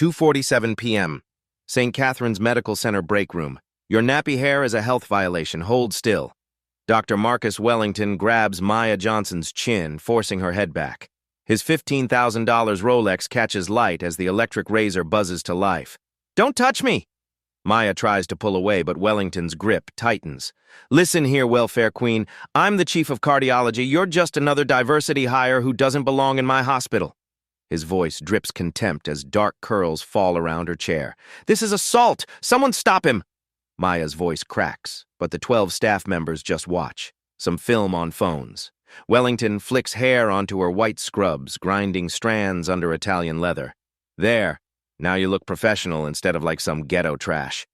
2:47 p.m. St. Catherine's Medical Center break room. Your nappy hair is a health violation. Hold still. Dr. Marcus Wellington grabs Maya Johnson's chin, forcing her head back. His $15,000 Rolex catches light as the electric razor buzzes to life. "Don't touch me!" Maya tries to pull away, but Wellington's grip tightens. "Listen here, welfare queen. I'm the chief of cardiology. You're just another diversity hire who doesn't belong in my hospital." His voice drips contempt as dark curls fall around her chair. "This is assault! Someone stop him!" Maya's voice cracks, but the 12 staff members just watch. Some film on phones. Wellington flicks hair onto her white scrubs, grinding strands under Italian leather. "There. Now you look professional instead of like some ghetto trash."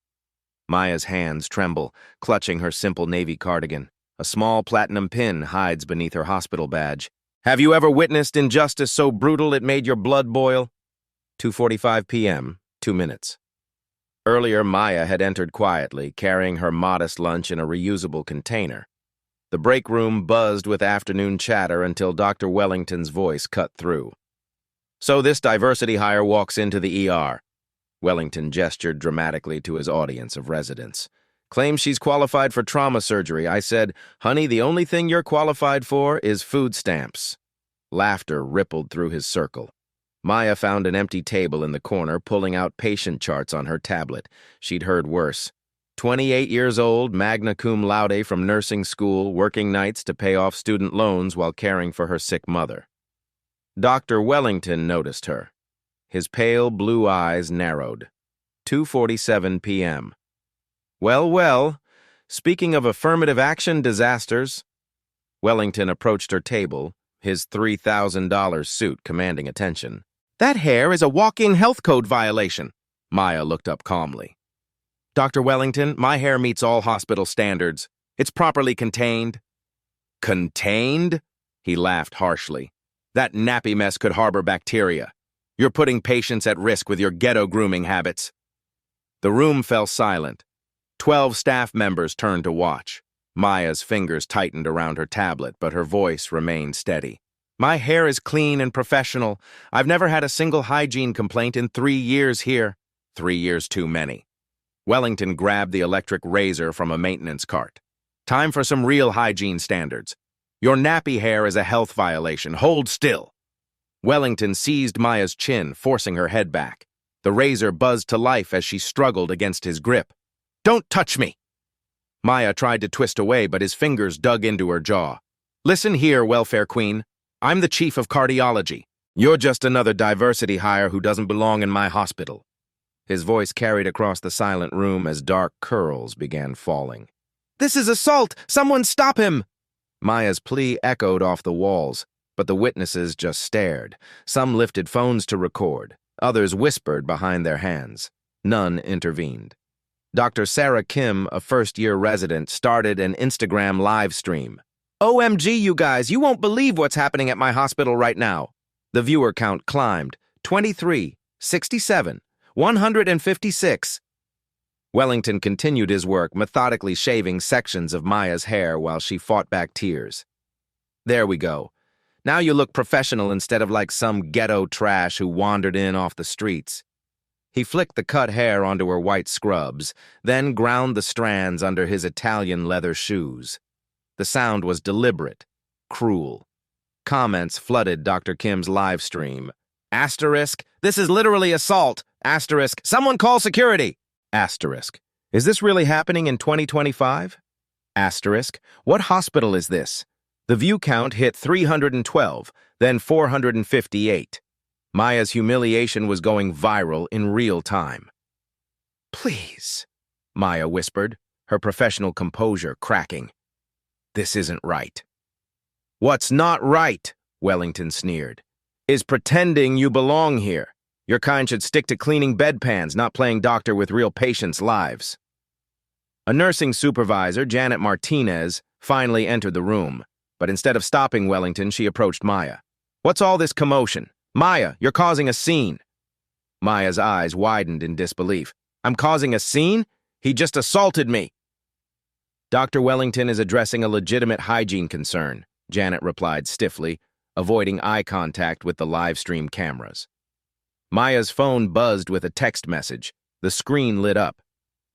Maya's hands tremble, clutching her simple navy cardigan. A small platinum pin hides beneath her hospital badge. "Have you ever witnessed injustice so brutal it made your blood boil?" 2:45 p.m., 2 minutes. Earlier, Maya had entered quietly, carrying her modest lunch in a reusable container. The break room buzzed with afternoon chatter until Dr. Wellington's voice cut through. "So this diversity hire walks into the ER." Wellington gestured dramatically to his audience of residents. "Claims she's qualified for trauma surgery. I said, 'Honey, the only thing you're qualified for is food stamps.'" Laughter rippled through his circle. Maya found an empty table in the corner, pulling out patient charts on her tablet. She'd heard worse. 28 years old, magna cum laude from nursing school, working nights to pay off student loans while caring for her sick mother. Dr. Wellington noticed her. His pale blue eyes narrowed. 2:47 p.m. "Well, well, speaking of affirmative action disasters." Wellington approached her table, his $3,000 suit commanding attention. "That hair is a walk-in health code violation." Maya looked up calmly. "Dr. Wellington, my hair meets all hospital standards. It's properly contained." "Contained?" He laughed harshly. "That nappy mess could harbor bacteria. You're putting patients at risk with your ghetto grooming habits." The room fell silent. 12 staff members turned to watch. Maya's fingers tightened around her tablet, but her voice remained steady. "My hair is clean and professional. I've never had a single hygiene complaint in 3 years here." 3 years too many. Wellington grabbed the electric razor from a maintenance cart. "Time for some real hygiene standards. Your nappy hair is a health violation. Hold still." Wellington seized Maya's chin, forcing her head back. The razor buzzed to life as she struggled against his grip. "Don't touch me!" Maya tried to twist away, but his fingers dug into her jaw. "Listen here, welfare queen. I'm the chief of cardiology. You're just another diversity hire who doesn't belong in my hospital." His voice carried across the silent room as dark curls began falling. "This is assault! Someone stop him!" Maya's plea echoed off the walls, but the witnesses just stared. Some lifted phones to record. Others whispered behind their hands. None intervened. Dr. Sarah Kim, a first-year resident, started an Instagram live stream. "OMG, you guys, you won't believe what's happening at my hospital right now." The viewer count climbed. 23, 67, 156. Wellington continued his work, methodically shaving sections of Maya's hair while she fought back tears. "There we go. Now you look professional instead of like some ghetto trash who wandered in off the streets." He flicked the cut hair onto her white scrubs, then ground the strands under his Italian leather shoes. The sound was deliberate, cruel. Comments flooded Dr. Kim's live stream. Asterisk, "This is literally assault." Asterisk, "Someone call security." Asterisk, "Is this really happening in 2025? Asterisk, "What hospital is this?" The view count hit 312, then 458. Maya's humiliation was going viral in real time. "Please," Maya whispered, her professional composure cracking. "This isn't right." "What's not right," Wellington sneered, "is pretending you belong here. Your kind should stick to cleaning bedpans, not playing doctor with real patients' lives." A nursing supervisor, Janet Martinez, finally entered the room, but instead of stopping Wellington, she approached Maya. "What's all this commotion? Maya, you're causing a scene." Maya's eyes widened in disbelief. "I'm causing a scene? He just assaulted me." "Dr. Wellington is addressing a legitimate hygiene concern," Janet replied stiffly, avoiding eye contact with the live stream cameras. Maya's phone buzzed with a text message. The screen lit up.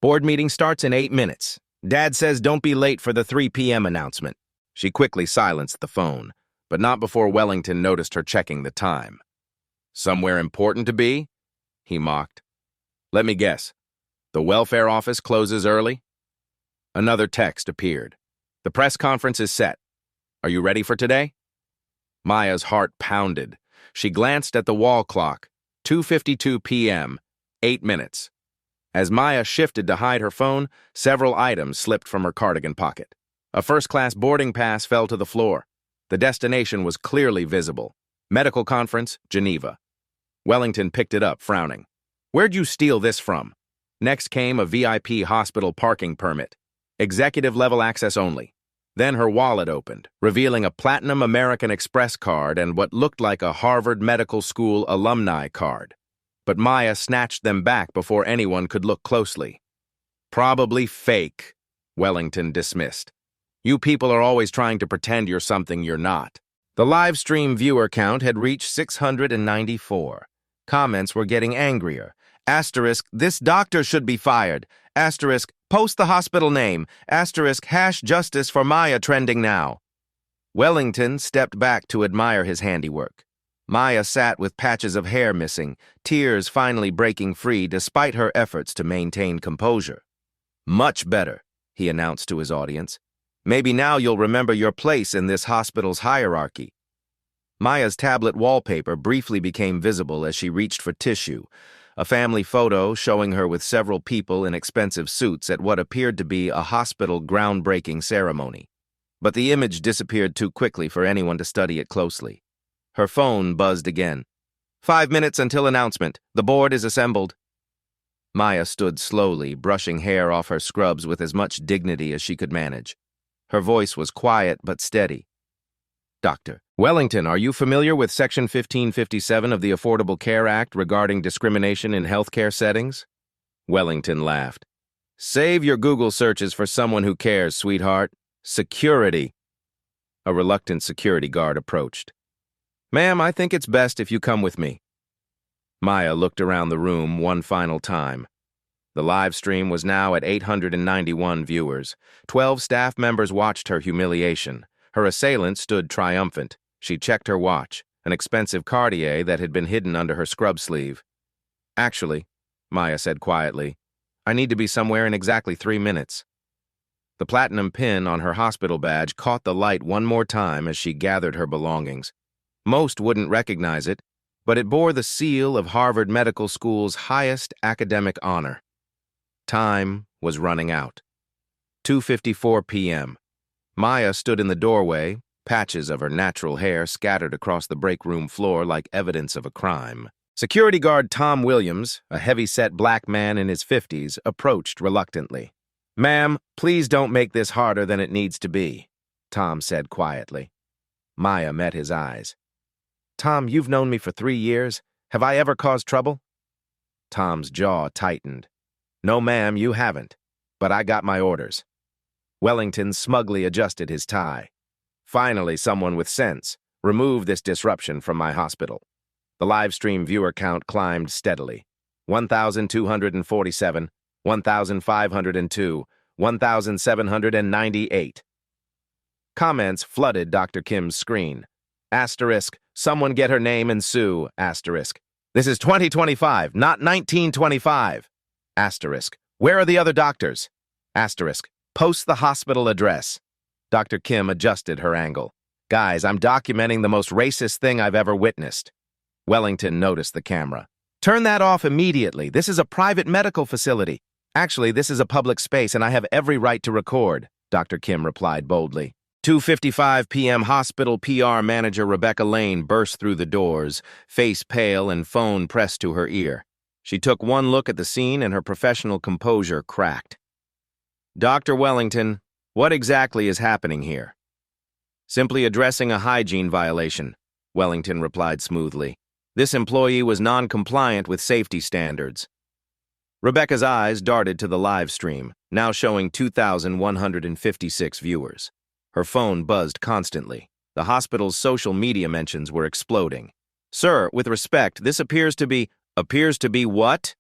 Board meeting starts in 8 minutes. Dad says don't be late for the 3 p.m. announcement. She quickly silenced the phone, but not before Wellington noticed her checking the time. Somewhere important to be? He mocked. Let me guess. The welfare office closes early? Another text appeared. The press conference is set. Are you ready for today? Maya's heart pounded. She glanced at the wall clock. 2:52 p.m., 8 minutes. As Maya shifted to hide her phone, several items slipped from her cardigan pocket. A first-class boarding pass fell to the floor. The destination was clearly visible. Medical Conference, Geneva. Wellington picked it up, frowning. Where'd you steal this from? Next came a VIP hospital parking permit. Executive-level access only. Then her wallet opened, revealing a Platinum American Express card and what looked like a Harvard Medical School alumni card. But Maya snatched them back before anyone could look closely. Probably fake, Wellington dismissed. You people are always trying to pretend you're something you're not. The live stream viewer count had reached 694. Comments were getting angrier. Asterisk, this doctor should be fired. Asterisk, post the hospital name. Asterisk, #justice for Maya trending now. Wellington stepped back to admire his handiwork. Maya sat with patches of hair missing, tears finally breaking free despite her efforts to maintain composure. Much better, he announced to his audience. Maybe now you'll remember your place in this hospital's hierarchy. Maya's tablet wallpaper briefly became visible as she reached for tissue, a family photo showing her with several people in expensive suits at what appeared to be a hospital groundbreaking ceremony. But the image disappeared too quickly for anyone to study it closely. Her phone buzzed again. 5 minutes until announcement. The board is assembled. Maya stood slowly, brushing hair off her scrubs with as much dignity as she could manage. Her voice was quiet but steady. Doctor Wellington, are you familiar with Section 1557 of the Affordable Care Act regarding discrimination in healthcare settings? Wellington laughed. Save your Google searches for someone who cares, sweetheart. Security. A reluctant security guard approached. Ma'am, I think it's best if you come with me. Maya looked around the room one final time. The live stream was now at 891 viewers. 12 staff members watched her humiliation. Her assailant stood triumphant. She checked her watch, an expensive Cartier that had been hidden under her scrub sleeve. Actually, Maya said quietly, I need to be somewhere in exactly 3 minutes. The platinum pin on her hospital badge caught the light one more time as she gathered her belongings. Most wouldn't recognize it, but it bore the seal of Harvard Medical School's highest academic honor. Time was running out. 2:54 p.m. Maya stood in the doorway, patches of her natural hair scattered across the break room floor like evidence of a crime. Security guard Tom Williams, a heavy-set black man in his 50s, approached reluctantly. Ma'am, please don't make this harder than it needs to be, Tom said quietly. Maya met his eyes. Tom, you've known me for 3 years. Have I ever caused trouble? Tom's jaw tightened. No, ma'am, you haven't. But I got my orders. Wellington smugly adjusted his tie. Finally, someone with sense. Remove this disruption from my hospital. The live stream viewer count climbed steadily. 1,247, 1,502, 1,798. Comments flooded Dr. Kim's screen. Asterisk, someone get her name and sue, asterisk. This is 2025, not 1925. Asterisk, where are the other doctors? Asterisk, post the hospital address. Dr. Kim adjusted her angle. Guys, I'm documenting the most racist thing I've ever witnessed. Wellington noticed the camera. Turn that off immediately. This is a private medical facility. Actually, this is a public space and I have every right to record, Dr. Kim replied boldly. 2:55 p.m. hospital PR manager Rebecca Lane burst through the doors, face pale and phone pressed to her ear. She took one look at the scene and her professional composure cracked. Dr. Wellington, what exactly is happening here? Simply addressing a hygiene violation, Wellington replied smoothly. This employee was non-compliant with safety standards. Rebecca's eyes darted to the live stream, now showing 2,156 viewers. Her phone buzzed constantly. The hospital's social media mentions were exploding. Sir, with respect, this appears to be Appears to be what?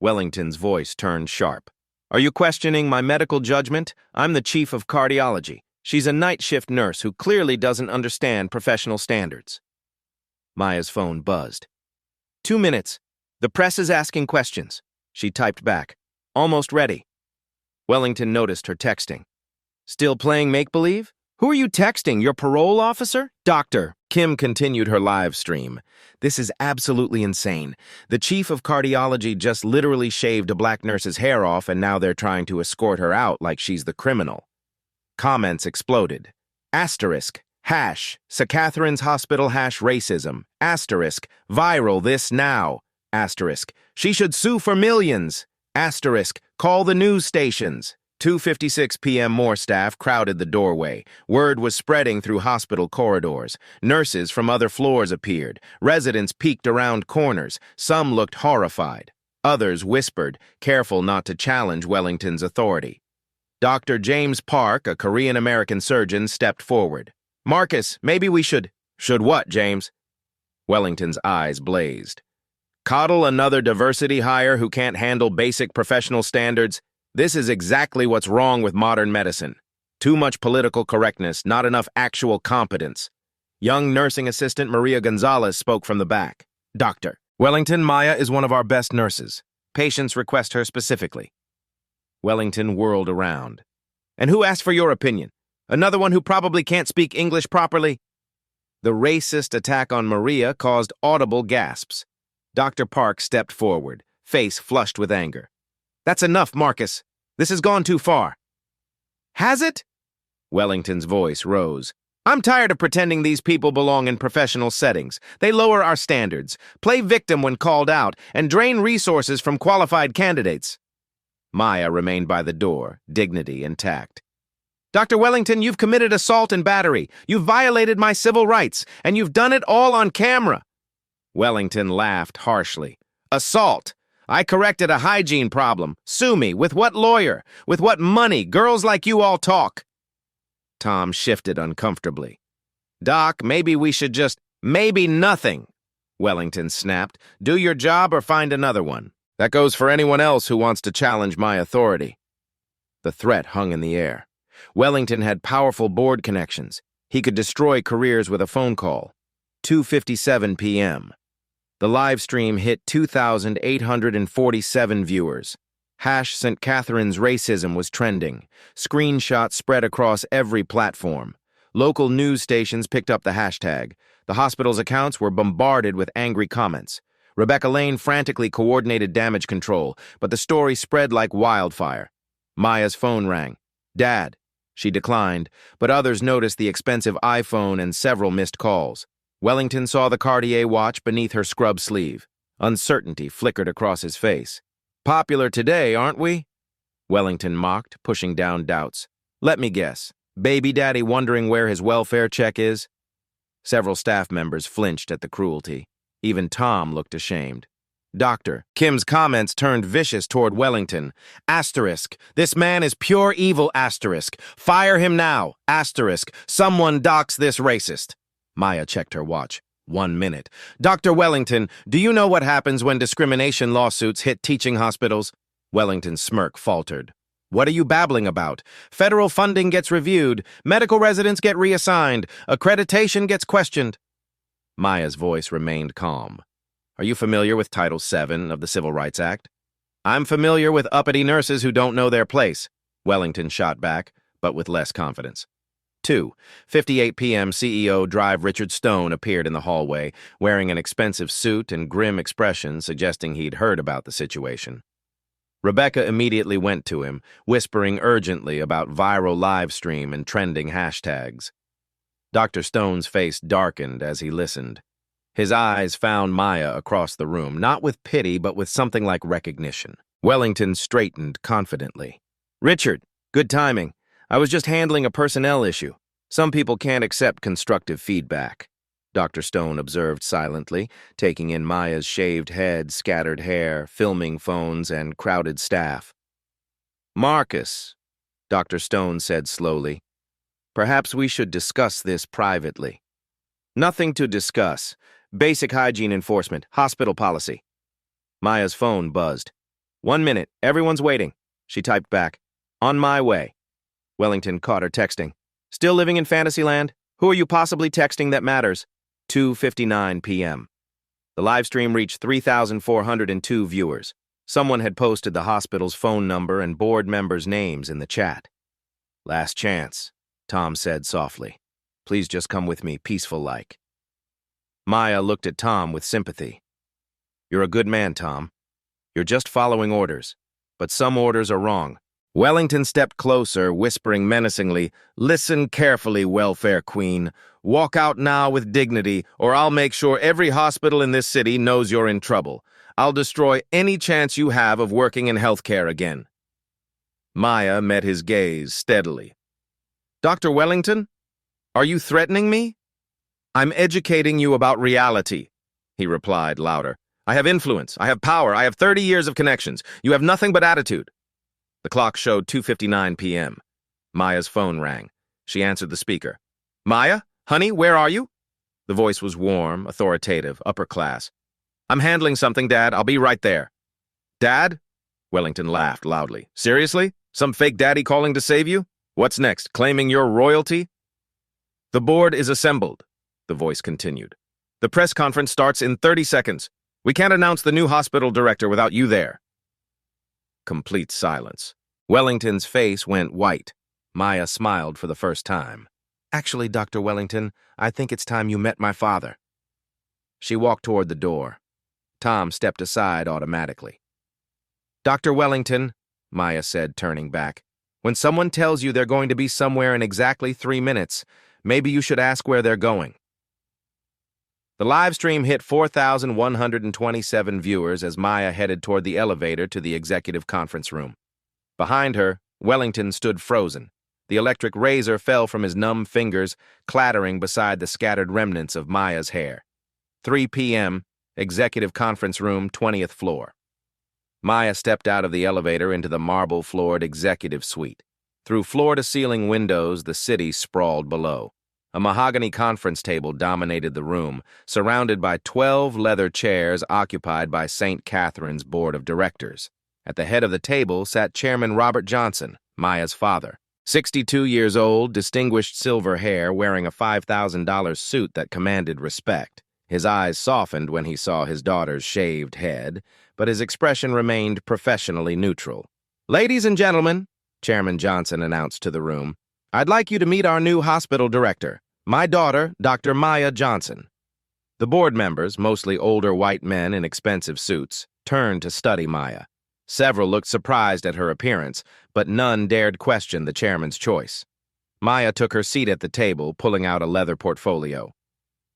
Wellington's voice turned sharp. Are you questioning my medical judgment? I'm the chief of cardiology. She's a night shift nurse who clearly doesn't understand professional standards. Maya's phone buzzed. 2 minutes. The press is asking questions. She typed back. Almost ready. Wellington noticed her texting. Still playing make-believe? Who are you texting, your parole officer? Doctor. Kim continued her live stream. This is absolutely insane. The chief of cardiology just literally shaved a black nurse's hair off and now they're trying to escort her out like she's the criminal. Comments exploded. Asterisk. Hash. St. Catherine's Hospital hash racism. Asterisk. Viral this now. Asterisk. She should sue for millions. Asterisk. Call the news stations. 2:56 p.m. more staff crowded the doorway. Word was spreading through hospital corridors. Nurses from other floors appeared. Residents peeked around corners. Some looked horrified. Others whispered, careful not to challenge Wellington's authority. Dr. James Park, a Korean-American surgeon, stepped forward. Marcus, maybe we should... Should what, James? Wellington's eyes blazed. Coddle another diversity hire who can't handle basic professional standards? This is exactly what's wrong with modern medicine. Too much political correctness, not enough actual competence. Young nursing assistant Maria Gonzalez spoke from the back. Doctor, Wellington, Maya is one of our best nurses. Patients request her specifically. Wellington whirled around. And who asked for your opinion? Another one who probably can't speak English properly? The racist attack on Maria caused audible gasps. Dr. Park stepped forward, face flushed with anger. That's enough, Marcus. This has gone too far. Has it? Wellington's voice rose. I'm tired of pretending these people belong in professional settings. They lower our standards, play victim when called out, and drain resources from qualified candidates. Maya remained by the door, dignity intact. Dr. Wellington, you've committed assault and battery. You've violated my civil rights, and you've done it all on camera. Wellington laughed harshly. Assault? I corrected a hygiene problem. Sue me. With what lawyer? With what money? Girls like you all talk. Tom shifted uncomfortably. Doc, maybe we should just... Maybe nothing, Wellington snapped. Do your job or find another one. That goes for anyone else who wants to challenge my authority. The threat hung in the air. Wellington had powerful board connections. He could destroy careers with a phone call. 2:57 p.m. The live stream hit 2,847 viewers. Hash St. Catherine's racism was trending. Screenshots spread across every platform. Local news stations picked up the hashtag. The hospital's accounts were bombarded with angry comments. Rebecca Lane frantically coordinated damage control, but the story spread like wildfire. Maya's phone rang. Dad. She declined, but others noticed the expensive iPhone and several missed calls. Wellington saw the Cartier watch beneath her scrub sleeve. Uncertainty flickered across his face. Popular today, aren't we? Wellington mocked, pushing down doubts. Let me guess. Baby daddy wondering where his welfare check is? Several staff members flinched at the cruelty. Even Tom looked ashamed. Doctor, Kim's comments turned vicious toward Wellington. Asterisk. This man is pure evil, asterisk. Fire him now, asterisk. Someone docks this racist. Maya checked her watch. 1 minute. Dr. Wellington, do you know what happens when discrimination lawsuits hit teaching hospitals? Wellington's smirk faltered. What are you babbling about? Federal funding gets reviewed, medical residents get reassigned, accreditation gets questioned. Maya's voice remained calm. Are you familiar with Title VII of the Civil Rights Act? I'm familiar with uppity nurses who don't know their place, Wellington shot back, but with less confidence. 2:58 p.m. CEO Drive Richard Stone appeared in the hallway, wearing an expensive suit and grim expression suggesting he'd heard about the situation. Rebecca immediately went to him, whispering urgently about viral live stream and trending hashtags. Dr. Stone's face darkened as he listened. His eyes found Maya across the room, not with pity but with something like recognition. Wellington straightened confidently. Richard, good timing. I was just handling a personnel issue. Some people can't accept constructive feedback. Dr. Stone observed silently, taking in Maya's shaved head, scattered hair, filming phones, and crowded staff. Marcus, Dr. Stone said slowly, perhaps we should discuss this privately. Nothing to discuss. Basic hygiene enforcement, hospital policy. Maya's phone buzzed. 1 minute, everyone's waiting. She typed back. On my way. Wellington caught her texting. Still living in Fantasyland? Who are you possibly texting that matters? 2:59 p.m. The live stream reached 3,402 viewers. Someone had posted the hospital's phone number and board members' names in the chat. Last chance, Tom said softly. Please just come with me, peaceful-like. Maya looked at Tom with sympathy. You're a good man, Tom. You're just following orders. But some orders are wrong. Wellington stepped closer, whispering menacingly, Listen carefully, welfare queen. Walk out now with dignity, or I'll make sure every hospital in this city knows you're in trouble. I'll destroy any chance you have of working in healthcare again. Maya met his gaze steadily. Dr. Wellington, are you threatening me? I'm educating you about reality, he replied louder. I have influence, I have power, I have 30 years of connections. You have nothing but attitude. The clock showed 2:59 p.m. Maya's phone rang. She answered the speaker. Maya? Honey, where are you? The voice was warm, authoritative, upper class. I'm handling something, Dad. I'll be right there. Dad? Wellington laughed loudly. Seriously? Some fake daddy calling to save you? What's next? Claiming your royalty? The board is assembled, the voice continued. The press conference starts in 30 seconds. We can't announce the new hospital director without you there. Complete silence. Wellington's face went white. Maya smiled for the first time. Actually, Dr. Wellington, I think it's time you met my father. She walked toward the door. Tom stepped aside automatically. Dr. Wellington, Maya said, turning back, when someone tells you they're going to be somewhere in exactly 3 minutes, maybe you should ask where they're going. The live stream hit 4,127 viewers as Maya headed toward the elevator to the executive conference room. Behind her, Wellington stood frozen. The electric razor fell from his numb fingers, clattering beside the scattered remnants of Maya's hair. 3 p.m., executive conference room, 20th floor. Maya stepped out of the elevator into the marble-floored executive suite. Through floor-to-ceiling windows, the city sprawled below. A mahogany conference table dominated the room, surrounded by 12 leather chairs occupied by St. Catherine's board of directors. At the head of the table sat Chairman Robert Johnson, Maya's father. 62 years old, distinguished silver hair, wearing a $5,000 suit that commanded respect. His eyes softened when he saw his daughter's shaved head, but his expression remained professionally neutral. Ladies and gentlemen, Chairman Johnson announced to the room, I'd like you to meet our new hospital director, my daughter, Dr. Maya Johnson. The board members, mostly older white men in expensive suits, turned to study Maya. Several looked surprised at her appearance, but none dared question the chairman's choice. Maya took her seat at the table, pulling out a leather portfolio.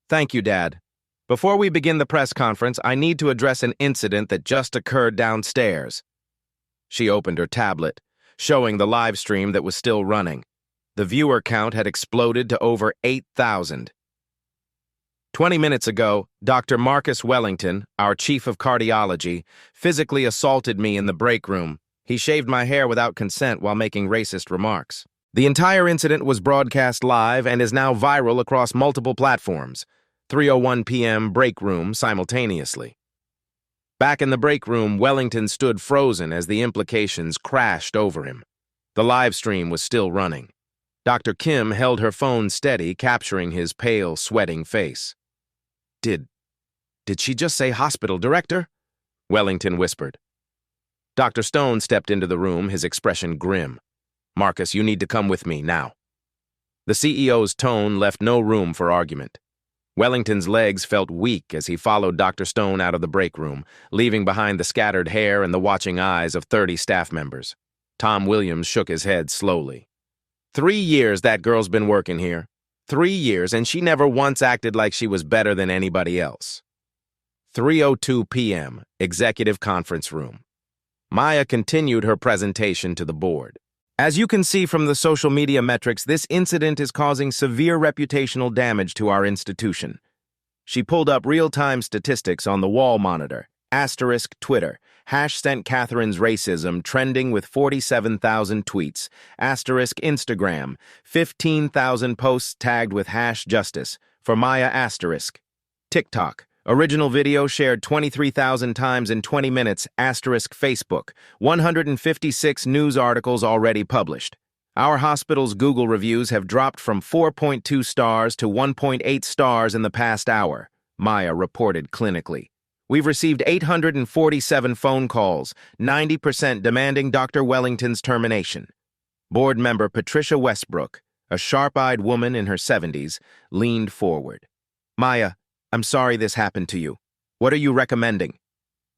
Thank you, Dad. Before we begin the press conference, I need to address an incident that just occurred downstairs. She opened her tablet, showing the live stream that was still running. The viewer count had exploded to over 8,000. 20 minutes ago, Dr. Marcus Wellington, our chief of cardiology, physically assaulted me in the break room. He shaved my hair without consent while making racist remarks. The entire incident was broadcast live and is now viral across multiple platforms. 3:01 p.m. break room simultaneously. Back in the break room, Wellington stood frozen as the implications crashed over him. The live stream was still running. Dr. Kim held her phone steady, capturing his pale, sweating face. Did she just say hospital director? Wellington whispered. Dr. Stone stepped into the room, his expression grim. Marcus, you need to come with me now. The CEO's tone left no room for argument. Wellington's legs felt weak as he followed Dr. Stone out of the break room, leaving behind the scattered hair and the watching eyes of 30 staff members. Tom Williams shook his head slowly. 3 years that girl's been working here. 3 years, and she never once acted like she was better than anybody else. 3:02 p.m., executive conference room. Maya continued her presentation to the board. As you can see from the social media metrics, this incident is causing severe reputational damage to our institution. She pulled up real-time statistics on the wall monitor, *Twitter, #St. Catherine's racism trending with 47,000 tweets, *Instagram, 15,000 posts tagged with #justice, for Maya *, TikTok, Original video shared 23,000 times in 20 minutes, Facebook. 156 news articles already published. Our hospital's Google reviews have dropped from 4.2 stars to 1.8 stars in the past hour, Maya reported clinically. We've received 847 phone calls, 90% demanding Dr. Wellington's termination. Board member Patricia Westbrook, a sharp-eyed woman in her 70s, leaned forward. Maya, I'm sorry this happened to you. What are you recommending?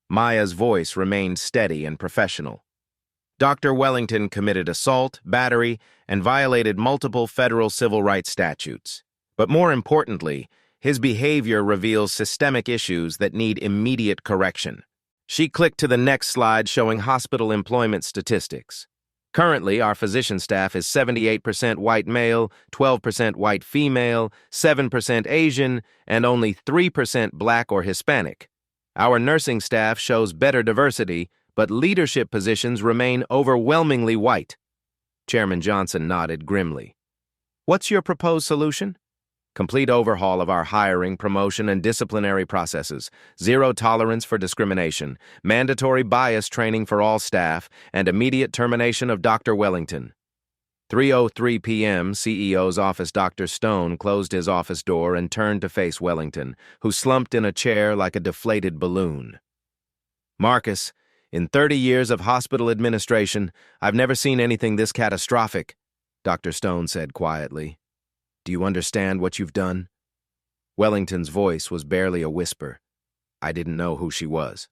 Maya's voice remained steady and professional. Dr. Wellington committed assault, battery, and violated multiple federal civil rights statutes. But more importantly, his behavior reveals systemic issues that need immediate correction. She clicked to the next slide showing hospital employment statistics. Currently, our physician staff is 78% white male, 12% white female, 7% Asian, and only 3% Black or Hispanic. Our nursing staff shows better diversity, but leadership positions remain overwhelmingly white. Chairman Johnson nodded grimly. What's your proposed solution? Complete overhaul of our hiring, promotion, and disciplinary processes, zero tolerance for discrimination, mandatory bias training for all staff, and immediate termination of Dr. Wellington. 3:03 p.m., CEO's office. Dr. Stone closed his office door and turned to face Wellington, who slumped in a chair like a deflated balloon. Marcus, in 30 years of hospital administration, I've never seen anything this catastrophic, Dr. Stone said quietly. Do you understand what you've done? Wellington's voice was barely a whisper. I didn't know who she was.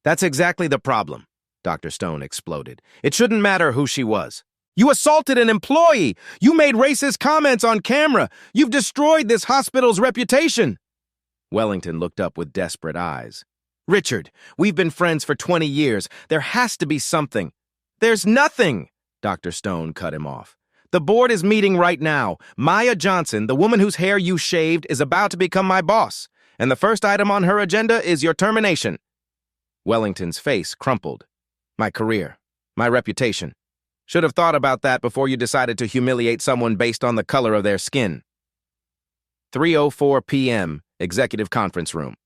That's exactly the problem, Dr. Stone exploded. It shouldn't matter who she was. You assaulted an employee! You made racist comments on camera! You've destroyed this hospital's reputation! Wellington looked up with desperate eyes. Richard, we've been friends for 20 years. There has to be something. There's nothing! Dr. Stone cut him off. The board is meeting right now. Maya Johnson, the woman whose hair you shaved, is about to become my boss, and the first item on her agenda is your termination. Wellington's face crumpled. My career, my reputation. Should have thought about that before you decided to humiliate someone based on the color of their skin. 3:04 p.m., executive conference room.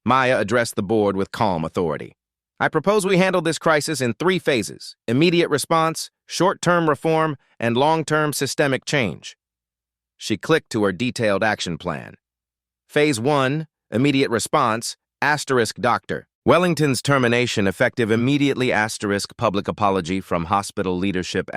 Maya addressed the board with calm authority. I propose we handle this crisis in 3 phases: immediate response, short-term reform, and long-term systemic change. She clicked to her detailed action plan. Phase 1, immediate response, Doctor. Wellington's termination effective immediately, public apology from hospital leadership,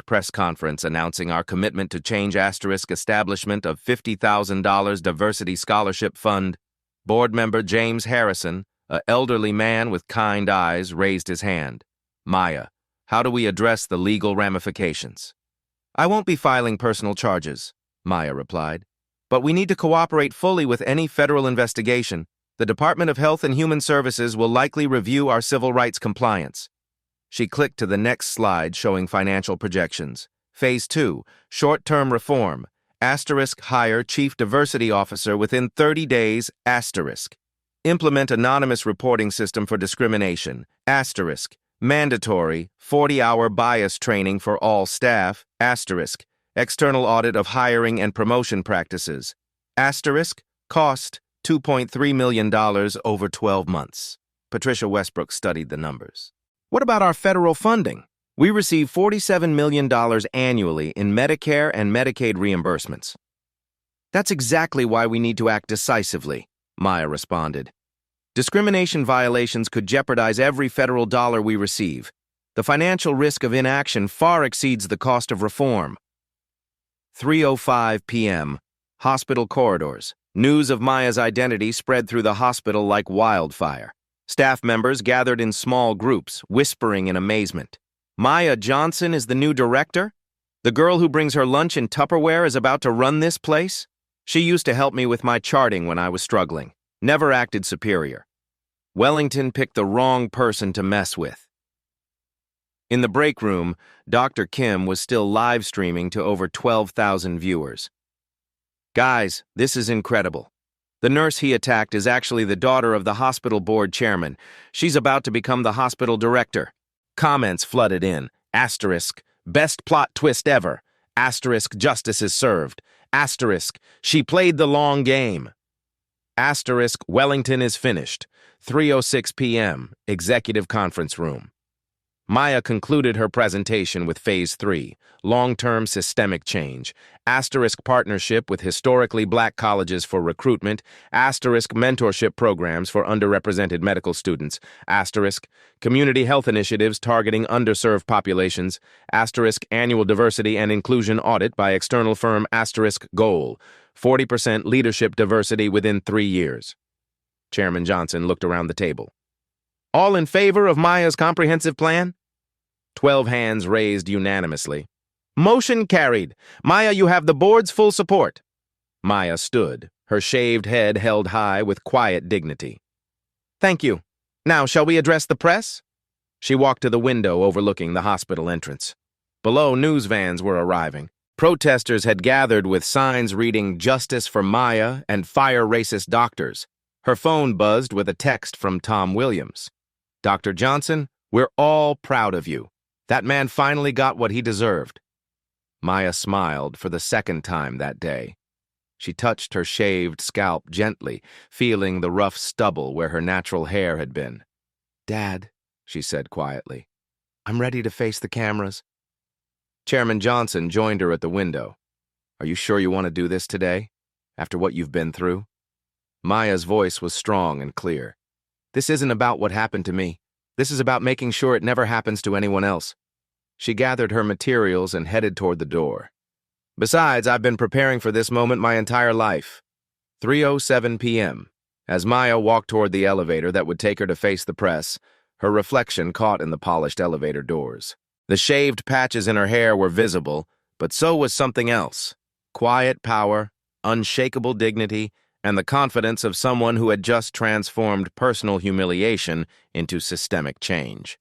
press conference announcing our commitment to change, establishment of $50,000 diversity scholarship fund. Board member James Harrison, an elderly man with kind eyes, raised his hand. Maya, how do we address the legal ramifications? I won't be filing personal charges, Maya replied, but we need to cooperate fully with any federal investigation. The Department of Health and Human Services will likely review our civil rights compliance. She clicked to the next slide showing financial projections. Phase 2, short-term reform, hire chief diversity officer within 30 days, implement anonymous reporting system for discrimination, mandatory 40-hour bias training for all staff, external audit of hiring and promotion practices, cost $2.3 million over 12 months. Patricia Westbrook studied the numbers. What about our federal funding? We receive $47 million annually in Medicare and Medicaid reimbursements. That's exactly why we need to act decisively, Maya responded. Discrimination violations could jeopardize every federal dollar we receive. The financial risk of inaction far exceeds the cost of reform. 3:05 p.m. Hospital corridors. News of Maya's identity spread through the hospital like wildfire. Staff members gathered in small groups, whispering in amazement. Maya Johnson is the new director? The girl who brings her lunch in Tupperware is about to run this place? She used to help me with my charting when I was struggling. Never acted superior. Wellington picked the wrong person to mess with. In the break room, Dr. Kim was still live streaming to over 12,000 viewers. Guys, this is incredible. The nurse he attacked is actually the daughter of the hospital board chairman. She's about to become the hospital director. Comments flooded in. Best plot twist ever. Justice is served. She played the long game. Wellington is finished. 3:06 p.m. Executive Conference Room. Maya concluded her presentation with Phase 3, long-term systemic change, partnership with historically black colleges for recruitment, mentorship programs for underrepresented medical students, community health initiatives targeting underserved populations, annual diversity and inclusion audit by external firm, goal, 40% leadership diversity within 3 years. Chairman Johnson looked around the table. All in favor of Maya's comprehensive plan? 12 hands raised unanimously. Motion carried. Maya, you have the board's full support. Maya stood, her shaved head held high with quiet dignity. Thank you. Now, shall we address the press? She walked to the window overlooking the hospital entrance. Below, news vans were arriving. Protesters had gathered with signs reading "Justice for Maya" and "Fire Racist Doctors." Her phone buzzed with a text from Tom Williams. Dr. Johnson, we're all proud of you. That man finally got what he deserved. Maya smiled for the second time that day. She touched her shaved scalp gently, feeling the rough stubble where her natural hair had been. Dad, she said quietly, I'm ready to face the cameras. Chairman Johnson joined her at the window. Are you sure you want to do this today, after what you've been through? Maya's voice was strong and clear. This isn't about what happened to me. This is about making sure it never happens to anyone else. She gathered her materials and headed toward the door. Besides, I've been preparing for this moment my entire life. 3:07 p.m. As Maya walked toward the elevator that would take her to face the press, her reflection caught in the polished elevator doors. The shaved patches in her hair were visible, but so was something else. Quiet power, unshakable dignity, and the confidence of someone who had just transformed personal humiliation into systemic change.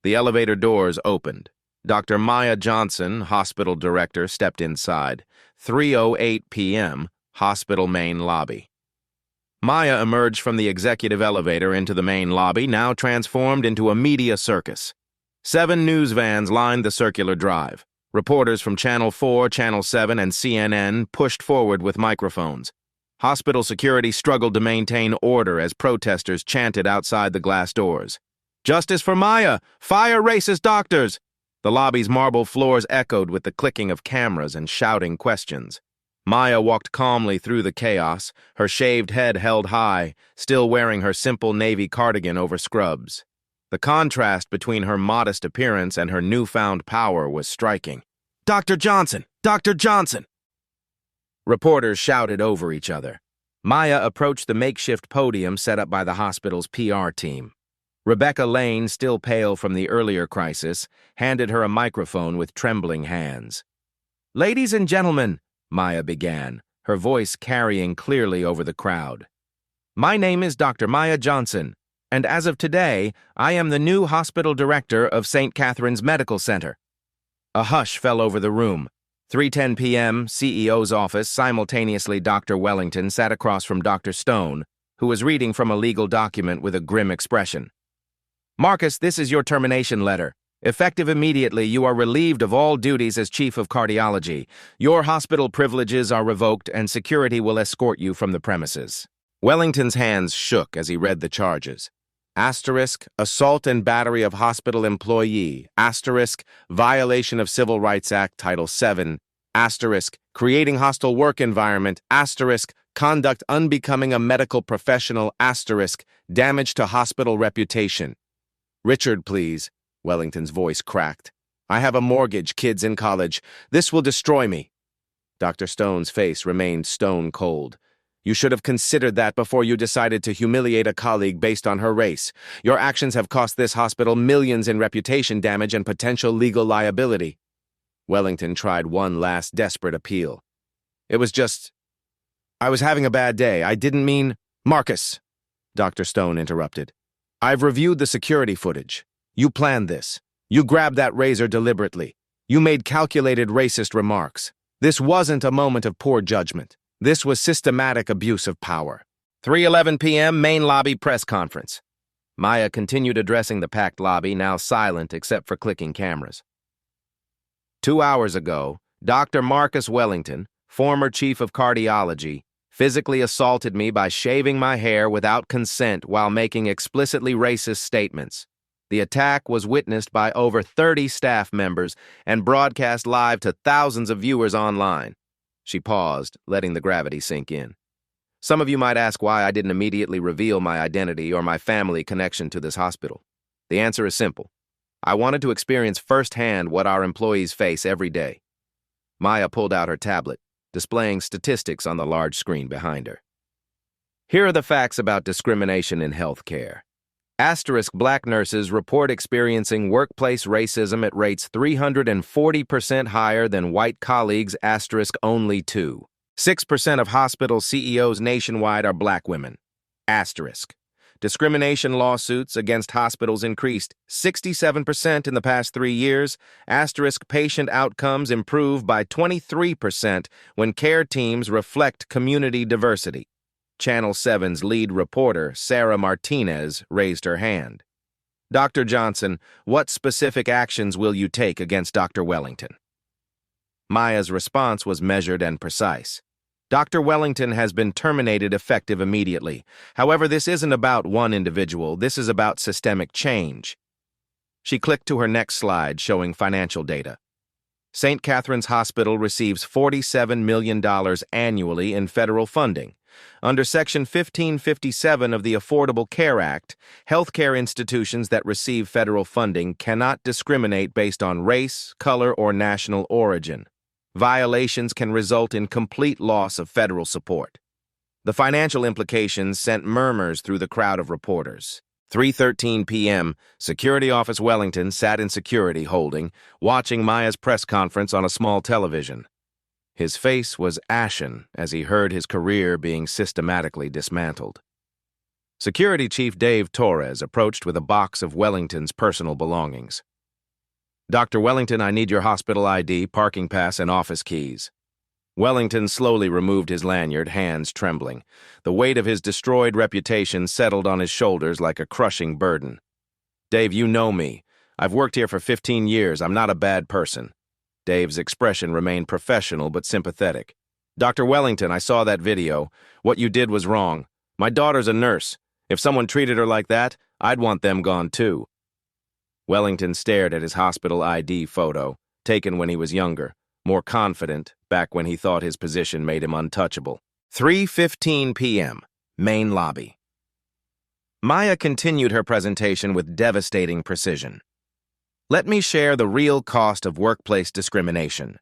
The elevator doors opened. Dr. Maya Johnson, hospital director, stepped inside. 3:08 p.m., hospital main lobby. Maya emerged from the executive elevator into the main lobby, now transformed into a media circus. 7 news vans lined the circular drive. Reporters from Channel 4, Channel 7, and CNN pushed forward with microphones. Hospital security struggled to maintain order as protesters chanted outside the glass doors. Justice for Maya! Fire racist doctors! The lobby's marble floors echoed with the clicking of cameras and shouting questions. Maya walked calmly through the chaos, her shaved head held high, still wearing her simple navy cardigan over scrubs. The contrast between her modest appearance and her newfound power was striking. Dr. Johnson! Dr. Johnson! Reporters shouted over each other. Maya approached the makeshift podium set up by the hospital's PR team. Rebecca Lane, still pale from the earlier crisis, handed her a microphone with trembling hands. Ladies and gentlemen, Maya began, her voice carrying clearly over the crowd. My name is Dr. Maya Johnson, and as of today, I am the new hospital director of St. Catherine's Medical Center. A hush fell over the room. 3:10 p.m., CEO's office. Simultaneously, Dr. Wellington sat across from Dr. Stone, who was reading from a legal document with a grim expression. Marcus, this is your termination letter. Effective immediately, you are relieved of all duties as chief of cardiology. Your hospital privileges are revoked, and security will escort you from the premises. Wellington's hands shook as he read the charges. Assault and battery of hospital employee. Violation of Civil Rights Act, Title VII. Creating hostile work environment. Conduct unbecoming a medical professional. Damage to hospital reputation. Richard, please. Wellington's voice cracked. I have a mortgage, kids in college. This will destroy me. Dr. Stone's face remained stone cold. You should have considered that before you decided to humiliate a colleague based on her race. Your actions have cost this hospital millions in reputation damage and potential legal liability. Wellington tried one last desperate appeal. It was just... I was having a bad day. I didn't mean... Marcus, Dr. Stone interrupted. I've reviewed the security footage. You planned this. You grabbed that razor deliberately. You made calculated racist remarks. This wasn't a moment of poor judgment. This was systematic abuse of power. 3:11 p.m., main lobby press conference. Maya continued addressing the packed lobby, now silent except for clicking cameras. 2 hours ago, Dr. Marcus Wellington, former chief of cardiology, physically assaulted me by shaving my hair without consent while making explicitly racist statements. The attack was witnessed by over 30 staff members and broadcast live to thousands of viewers online. She paused, letting the gravity sink in. Some of you might ask why I didn't immediately reveal my identity or my family connection to this hospital. The answer is simple. I wanted to experience firsthand what our employees face every day. Maya pulled out her tablet, displaying statistics on the large screen behind her. Here are the facts about discrimination in healthcare. Black nurses report experiencing workplace racism at rates 340% higher than white colleagues. Only 6% of hospital CEOs nationwide are black women. Discrimination lawsuits against hospitals increased 67% in the past 3 years. Patient outcomes improve by 23% when care teams reflect community diversity. Channel 7's lead reporter, Sarah Martinez, raised her hand. Dr. Johnson, what specific actions will you take against Dr. Wellington? Maya's response was measured and precise. Dr. Wellington has been terminated effective immediately. However, this isn't about one individual. This is about systemic change. She clicked to her next slide, showing financial data. St. Catherine's Hospital receives $47 million annually in federal funding. Under Section 1557 of the Affordable Care Act, healthcare institutions that receive federal funding cannot discriminate based on race, color, or national origin. Violations can result in complete loss of federal support. The financial implications sent murmurs through the crowd of reporters. 3:13 p.m., Security Office Wellington sat in security holding, watching Maya's press conference on a small television. His face was ashen as he heard his career being systematically dismantled. Security Chief Dave Torres approached with a box of Wellington's personal belongings. Dr. Wellington, I need your hospital ID, parking pass, and office keys. Wellington slowly removed his lanyard, hands trembling. The weight of his destroyed reputation settled on his shoulders like a crushing burden. Dave, you know me. I've worked here for 15 years. I'm not a bad person. Dave's expression remained professional but sympathetic. Dr. Wellington, I saw that video. What you did was wrong. My daughter's a nurse. If someone treated her like that, I'd want them gone too. Wellington stared at his hospital ID photo, taken when he was younger, more confident, back when he thought his position made him untouchable. 3:15 p.m., main lobby. Maya continued her presentation with devastating precision. Let me share the real cost of workplace discrimination.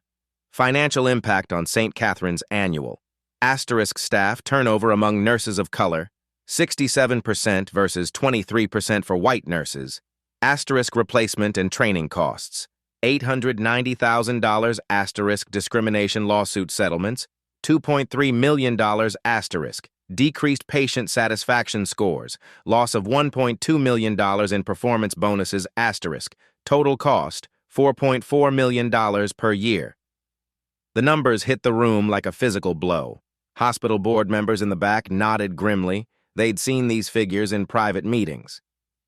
Financial impact on St. Catherine's annual. Staff turnover among nurses of color, 67% versus 23% for white nurses. Replacement and training costs, $890,000. Discrimination lawsuit settlements, $2.3 million. Decreased patient satisfaction scores, loss of $1.2 million in performance bonuses. Total cost, $4.4 million per year. The numbers hit the room like a physical blow. Hospital board members in the back nodded grimly. They'd seen these figures in private meetings.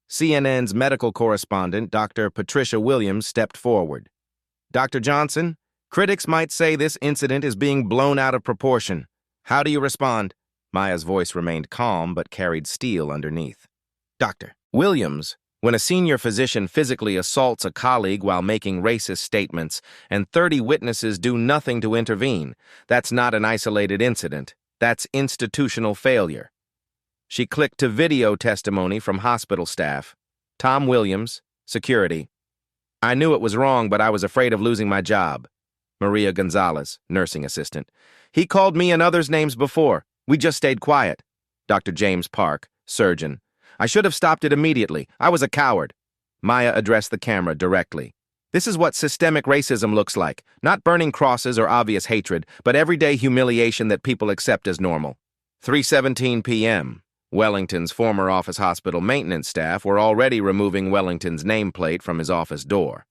CNN's medical correspondent, Dr. Patricia Williams, stepped forward. Dr. Johnson, critics might say this incident is being blown out of proportion. How do you respond? Maya's voice remained calm but carried steel underneath. Dr. Williams, when a senior physician physically assaults a colleague while making racist statements and 30 witnesses do nothing to intervene, that's not an isolated incident. That's institutional failure. She clicked to video testimony from hospital staff. Tom Williams, security. I knew it was wrong, but I was afraid of losing my job. Maria Gonzalez, nursing assistant. He called me and others' names before. We just stayed quiet. Dr. James Park, surgeon. I should have stopped it immediately. I was a coward. Maya addressed the camera directly. This is what systemic racism looks like. Not burning crosses or obvious hatred, but everyday humiliation that people accept as normal. 3:17 p.m. Wellington's former office hospital maintenance staff were already removing Wellington's nameplate from his office door.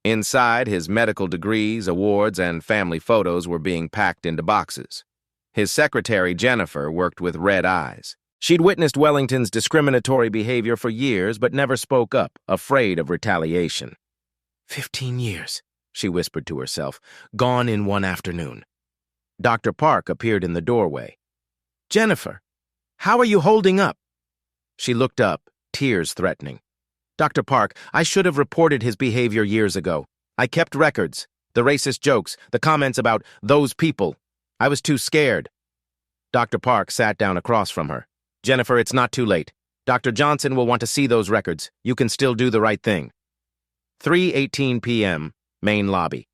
Inside, his medical degrees, awards, and family photos were being packed into boxes. His secretary, Jennifer, worked with red eyes. She'd witnessed Wellington's discriminatory behavior for years, but never spoke up, afraid of retaliation. 15 years, she whispered to herself, gone in one afternoon. Dr. Park appeared in the doorway. Jennifer, how are you holding up? She looked up, tears threatening. Dr. Park, I should have reported his behavior years ago. I kept records. The racist jokes, the comments about those people. I was too scared. Dr. Park sat down across from her. Jennifer, it's not too late. Dr. Johnson will want to see those records. You can still do the right thing. 3:18 p.m., main lobby.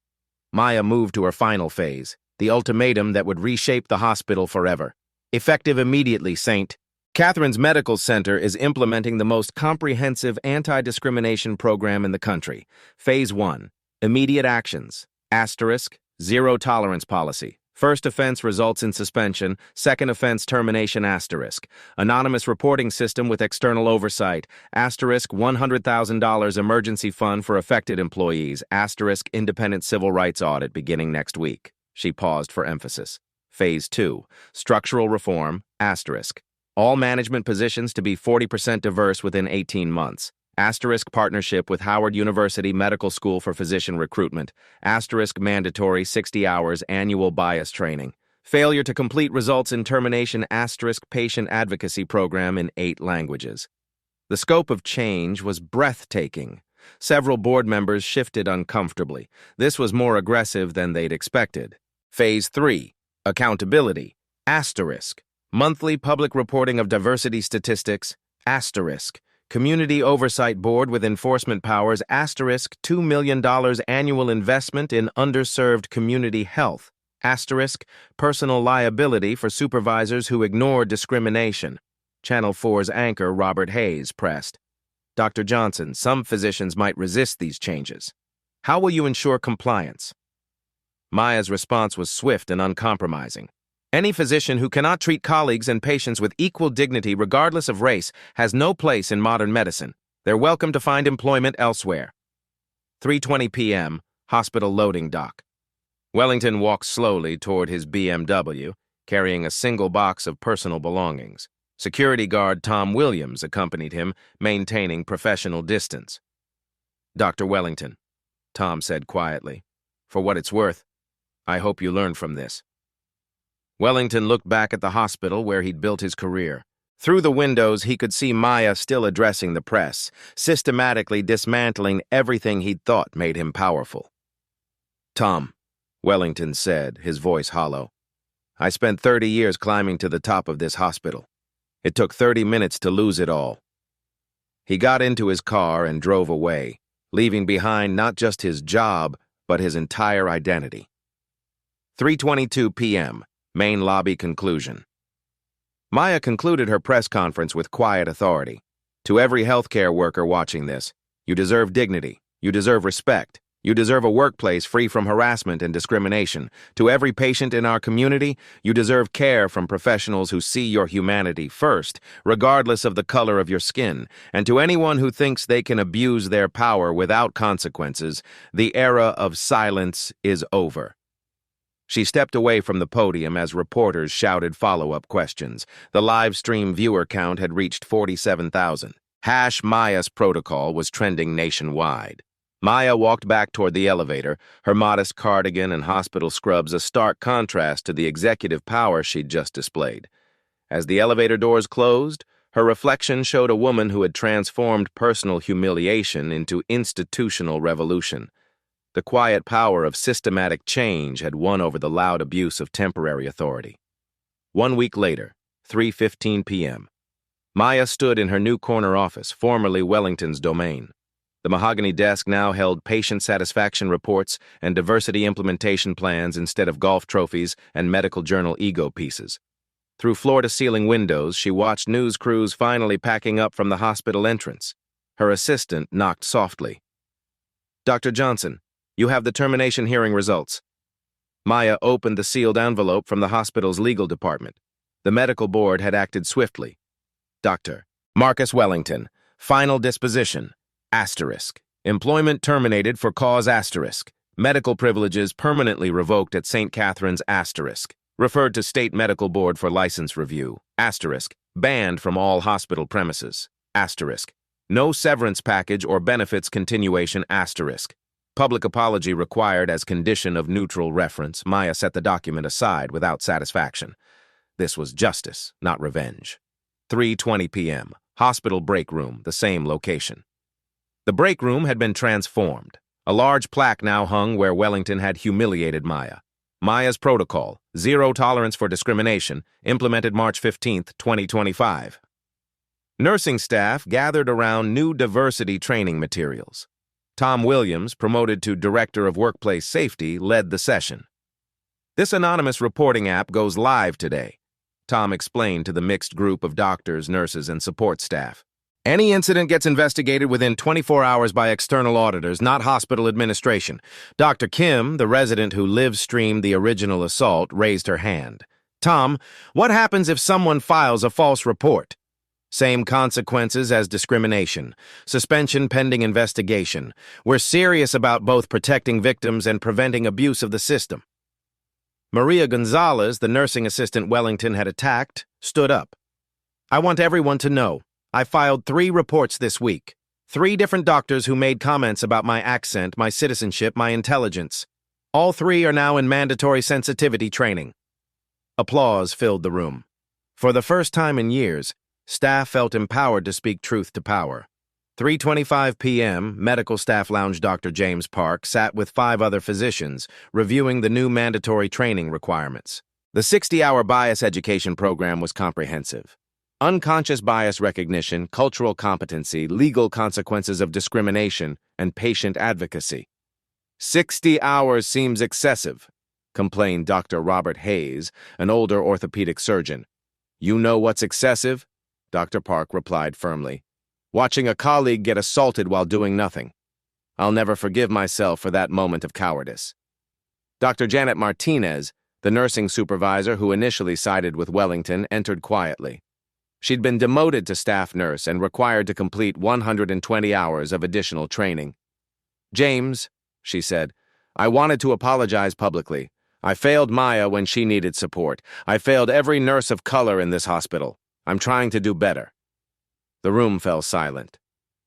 Maya moved to her final phase, the ultimatum that would reshape the hospital forever. Effective immediately, Saint. Catherine's Medical Center is implementing the most comprehensive anti-discrimination program in the country. Phase 1. Immediate actions. Asterisk. Zero tolerance policy. First offense results in suspension. Second offense termination. Asterisk. Anonymous reporting system with external oversight. Asterisk. $100,000 emergency fund for affected employees. Asterisk. Independent civil rights audit beginning next week. She paused for emphasis. Phase 2. Structural reform. Asterisk. All management positions to be 40% diverse within 18 months. Asterisk partnership with Howard University Medical School for physician recruitment. Asterisk mandatory 60 hours annual bias training. Failure to complete results in termination. Asterisk patient advocacy program in 8 languages. The scope of change was breathtaking. Several board members shifted uncomfortably. This was more aggressive than they'd expected. Phase 3. Accountability. Asterisk. Monthly public reporting of diversity statistics. Asterisk. Community Oversight Board with enforcement powers. Asterisk. $2 million annual investment in underserved community health. Asterisk. Personal liability for supervisors who ignore discrimination. Channel 4's anchor Robert Hayes pressed. Dr. Johnson, some physicians might resist these changes. How will you ensure compliance? Maya's response was swift and uncompromising. Any physician who cannot treat colleagues and patients with equal dignity regardless of race has no place in modern medicine. They're welcome to find employment elsewhere. 3:20 p.m., hospital loading dock. Wellington walked slowly toward his BMW, carrying a single box of personal belongings. Security guard Tom Williams accompanied him, maintaining professional distance. Dr. Wellington, Tom said quietly, for what it's worth, I hope you learn from this. Wellington looked back at the hospital where he'd built his career. Through the windows, he could see Maya still addressing the press, systematically dismantling everything he'd thought made him powerful. Tom, Wellington said, his voice hollow, I spent 30 years climbing to the top of this hospital. It took 30 minutes to lose it all. He got into his car and drove away, leaving behind not just his job, but his entire identity. 3:22 p.m., main lobby conclusion. Maya concluded her press conference with quiet authority. To every healthcare worker watching this, you deserve dignity, you deserve respect, you deserve a workplace free from harassment and discrimination. To every patient in our community, you deserve care from professionals who see your humanity first, regardless of the color of your skin. And to anyone who thinks they can abuse their power without consequences, the era of silence is over. She stepped away from the podium as reporters shouted follow-up questions. The live stream viewer count had reached 47,000. Maya's protocol was trending nationwide. Maya walked back toward the elevator, her modest cardigan and hospital scrubs a stark contrast to the executive power she'd just displayed. As the elevator doors closed, her reflection showed a woman who had transformed personal humiliation into institutional revolution. The quiet power of systematic change had won over the loud abuse of temporary authority. 1 week later, 3:15 p.m., Maya stood in her new corner office, formerly Wellington's domain. The mahogany desk now held patient satisfaction reports and diversity implementation plans instead of golf trophies and medical journal ego pieces. Through floor-to-ceiling windows, she watched news crews finally packing up from the hospital entrance. Her assistant knocked softly. Dr. Johnson, you have the termination hearing results. Maya opened the sealed envelope from the hospital's legal department. The medical board had acted swiftly. Dr. Marcus Wellington, final disposition. Asterisk. Employment terminated for cause asterisk. Medical privileges permanently revoked at St. Catherine's asterisk. Referred to State Medical Board for license review. Asterisk. Banned from all hospital premises. Asterisk. No severance package or benefits continuation asterisk. Public apology required as condition of neutral reference. Maya set the document aside without satisfaction. This was justice, not revenge. 3:20 p.m. Hospital break room, the same location. The break room had been transformed. A large plaque now hung where Wellington had humiliated Maya. Maya's protocol, zero tolerance for discrimination, implemented March 15, 2025. Nursing staff gathered around new diversity training materials. Tom Williams, promoted to Director of Workplace Safety, led the session. This anonymous reporting app goes live today, Tom explained to the mixed group of doctors, nurses, and support staff. Any incident gets investigated within 24 hours by external auditors, not hospital administration. Dr. Kim, the resident who live-streamed the original assault, raised her hand. Tom, what happens if someone files a false report? Same consequences as discrimination. Suspension pending investigation. We're serious about both protecting victims and preventing abuse of the system. Maria Gonzalez, the nursing assistant Wellington had attacked, stood up. I want everyone to know. I filed 3 reports this week. 3 different doctors who made comments about my accent, my citizenship, my intelligence. All 3 are now in mandatory sensitivity training. Applause filled the room. For the first time in years, staff felt empowered to speak truth to power. 3:25 p.m., medical staff lounge Dr. James Park sat with 5 other physicians, reviewing the new mandatory training requirements. The 60-hour bias education program was comprehensive. Unconscious bias recognition, cultural competency, legal consequences of discrimination, and patient advocacy. 60 hours seems excessive, complained Dr. Robert Hayes, an older orthopedic surgeon. You know what's excessive? Dr. Park replied firmly. Watching a colleague get assaulted while doing nothing. I'll never forgive myself for that moment of cowardice. Dr. Janet Martinez, the nursing supervisor who initially sided with Wellington, entered quietly. She'd been demoted to staff nurse and required to complete 120 hours of additional training. James, she said, I wanted to apologize publicly. I failed Maya when she needed support. I failed every nurse of color in this hospital. I'm trying to do better. The room fell silent.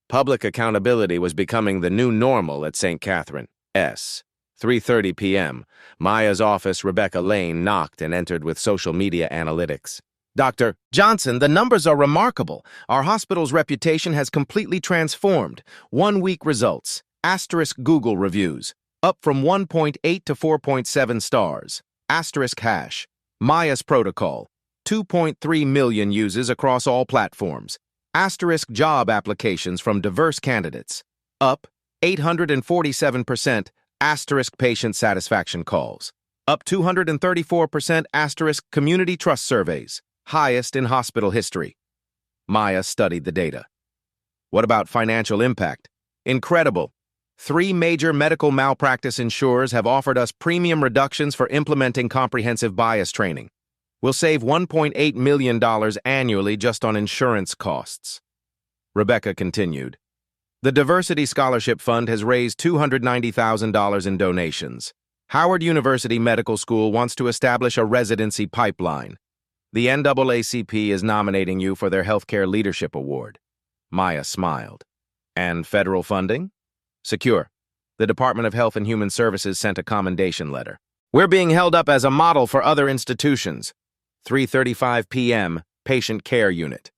Public accountability was becoming the new normal at St. Catherine. 3:30 p.m. Maya's office, Rebecca Lane, knocked and entered with social media analytics. Dr. Johnson, the numbers are remarkable. Our hospital's reputation has completely transformed. 1-week results. * Google reviews. Up from 1.8 to 4.7 stars. *#. Maya's protocol. 2.3 million uses across all platforms. * job applications from diverse candidates. Up 847%. * patient satisfaction calls. Up 234%. * community trust surveys. Highest in hospital history. Maya studied the data. What about financial impact? Incredible. 3 major medical malpractice insurers have offered us premium reductions for implementing comprehensive bias training. We'll save $1.8 million annually just on insurance costs. Rebecca continued. The Diversity Scholarship Fund has raised $290,000 in donations. Howard University Medical School wants to establish a residency pipeline. The NAACP is nominating you for their Healthcare Leadership Award. Maya smiled. And federal funding? Secure. The Department of Health and Human Services sent a commendation letter. We're being held up as a model for other institutions. 3:35 p.m., Patient Care Unit.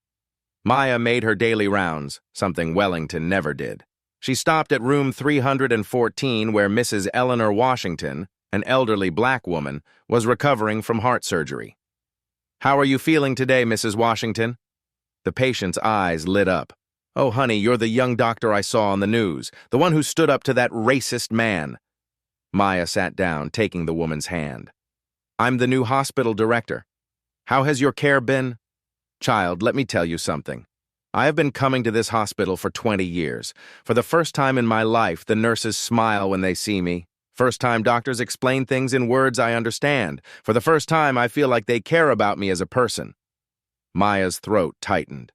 Maya made her daily rounds, something Wellington never did. She stopped at room 314 where Mrs. Eleanor Washington, an elderly black woman, was recovering from heart surgery. How are you feeling today, Mrs. Washington? The patient's eyes lit up. Oh, honey, you're the young doctor I saw on the news, the one who stood up to that racist man. Maya sat down, taking the woman's hand. I'm the new hospital director. How has your care been? Child, let me tell you something. I have been coming to this hospital for 20 years. For the first time in my life, the nurses smile when they see me. First time doctors explain things in words I understand. For the first time, I feel like they care about me as a person. Maya's throat tightened.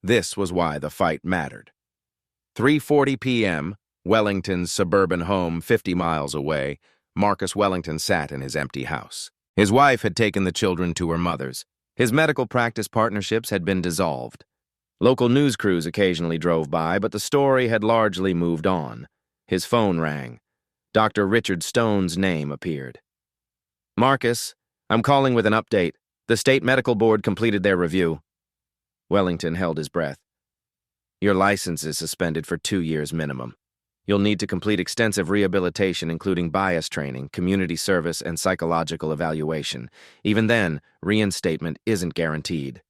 This was why the fight mattered. 3:40 p.m., Wellington's suburban home 50 miles away, Marcus Wellington sat in his empty house. His wife had taken the children to her mother's. His medical practice partnerships had been dissolved. Local news crews occasionally drove by, but the story had largely moved on. His phone rang. Dr. Richard Stone's name appeared. Marcus, I'm calling with an update. The state medical board completed their review. Wellington held his breath. Your license is suspended for 2 years minimum. You'll need to complete extensive rehabilitation, including bias training, community service, and psychological evaluation. Even then, reinstatement isn't guaranteed.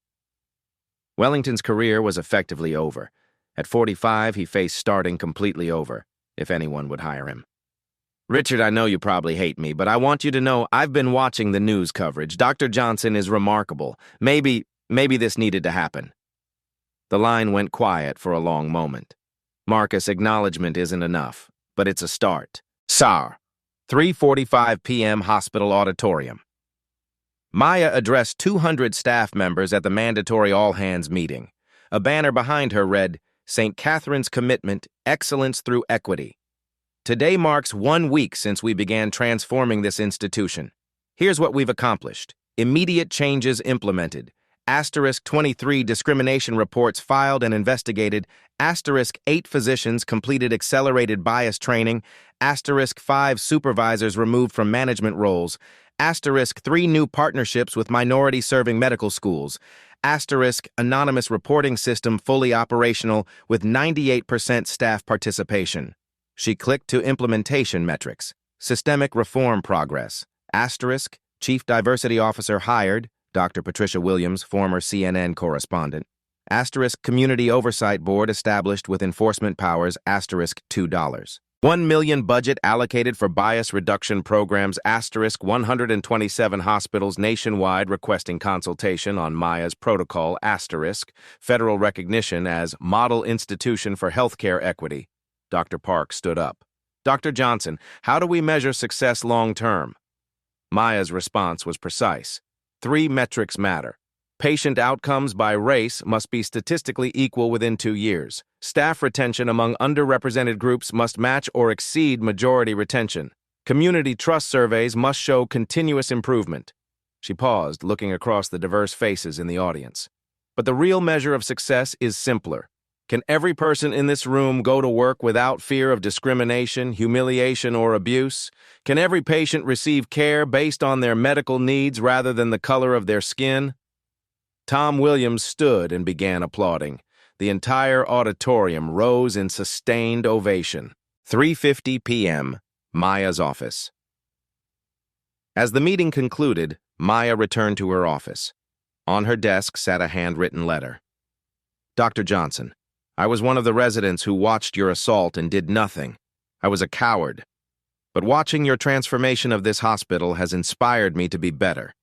Wellington's career was effectively over. At 45, he faced starting completely over, if anyone would hire him. Richard, I know you probably hate me, but I want you to know I've been watching the news coverage. Dr. Johnson is remarkable. Maybe this needed to happen. The line went quiet for a long moment. Marcus, acknowledgement isn't enough, but it's a start. SAR, 3:45 p.m. Hospital Auditorium. Maya addressed 200 staff members at the mandatory all-hands meeting. A banner behind her read, St. Catherine's Commitment, Excellence Through Equity. Today marks 1 week since we began transforming this institution. Here's what we've accomplished. Immediate changes implemented. *23 discrimination reports filed and investigated. *8 physicians completed accelerated bias training. *5 supervisors removed from management roles. *3 new partnerships with minority-serving medical schools. Anonymous reporting system fully operational with 98% staff participation. She clicked to implementation metrics. Systemic reform progress. Chief Diversity Officer hired, Dr. Patricia Williams, former CNN correspondent. Community Oversight Board established with enforcement powers, $2. 1 million budget allocated for bias reduction programs, 127 hospitals nationwide requesting consultation on Maya's protocol, federal recognition as Model Institution for Healthcare Equity. Dr. Park stood up. Dr. Johnson, how do we measure success long-term? Maya's response was precise. 3 metrics matter. Patient outcomes by race must be statistically equal within 2 years. Staff retention among underrepresented groups must match or exceed majority retention. Community trust surveys must show continuous improvement. She paused, looking across the diverse faces in the audience. But the real measure of success is simpler. Can every person in this room go to work without fear of discrimination, humiliation, or abuse? Can every patient receive care based on their medical needs rather than the color of their skin? Tom Williams stood and began applauding. The entire auditorium rose in sustained ovation. 3:50 p.m., Maya's office. As the meeting concluded, Maya returned to her office. On her desk sat a handwritten letter. Dr. Johnson, I was one of the residents who watched your assault and did nothing. I was a coward. But watching your transformation of this hospital has inspired me to be better.